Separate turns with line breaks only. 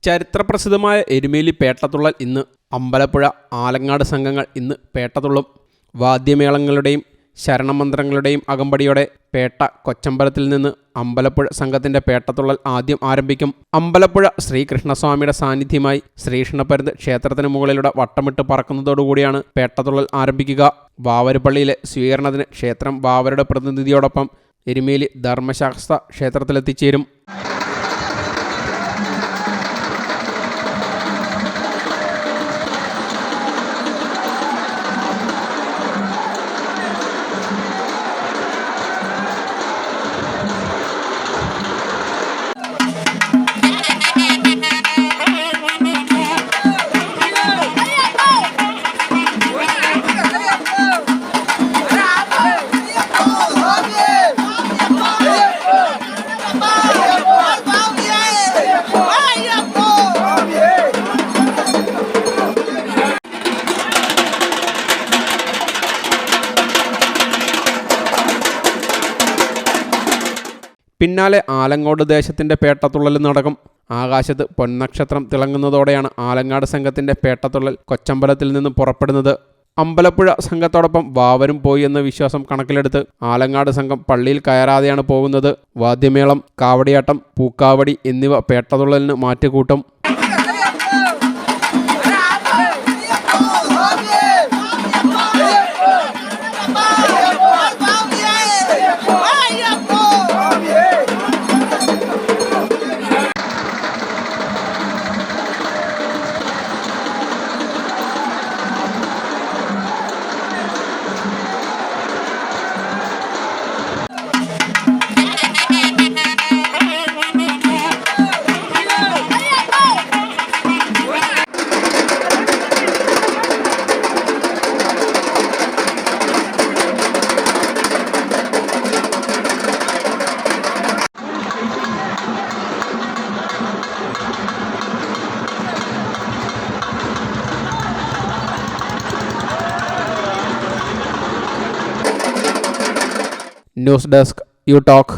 ചരിത്രപ്രസിദ്ധമായ എരുമേലി പേട്ടതുള്ളൽ ഇന്ന്. അമ്പലപ്പുഴ ആലങ്ങാട് സംഘങ്ങൾ ഇന്ന് പേട്ടതുള്ളും. വാദ്യമേളങ്ങളുടെയും ശരണമന്ത്രങ്ങളുടെയും അകമ്പടിയോടെ പേട്ട കൊച്ചമ്പലത്തിൽ നിന്ന് അമ്പലപ്പുഴ സംഘത്തിൻ്റെ പേട്ടതുള്ളൽ ആദ്യം ആരംഭിക്കും. അമ്പലപ്പുഴ ശ്രീകൃഷ്ണസ്വാമിയുടെ സാന്നിധ്യമായി ശ്രീകൃഷ്ണപരുന്ത് ക്ഷേത്രത്തിന് മുകളിലൂടെ വട്ടമിട്ട് പറക്കുന്നതോടുകൂടിയാണ് പേട്ടതുള്ളൽ ആരംഭിക്കുക. വാവരുപള്ളിയിലെ സ്വീകരണത്തിന് ക്ഷേത്രം വാവരുടെ പ്രതിനിധിയോടൊപ്പം എരുമേലി ധർമ്മശാസ്ത്ര ക്ഷേത്രത്തിലെത്തിച്ചേരും. പിന്നാലെ ആലങ്ങോട് ദേശത്തിൻ്റെ പേട്ടതുള്ളൽ നടക്കും. ആകാശത്ത് പൊന്നക്ഷത്രം തിളങ്ങുന്നതോടെയാണ് ആലങ്ങാട് സംഘത്തിൻ്റെ പേട്ടതുള്ളൽ കൊച്ചമ്പലത്തിൽ നിന്ന് പുറപ്പെടുന്നത്. അമ്പലപ്പുഴ സംഘത്തോടൊപ്പം വാവരും പോയി എന്ന വിശ്വാസം കണക്കിലെടുത്ത് ആലങ്ങാട് സംഘം പള്ളിയിൽ കയറാതെയാണ് പോകുന്നത്. വാദ്യമേളം, കാവടിയാട്ടം, പൂക്കാവടി എന്നിവ പേട്ടതുള്ളലിന് മാറ്റുകൂട്ടും. News desk you talk.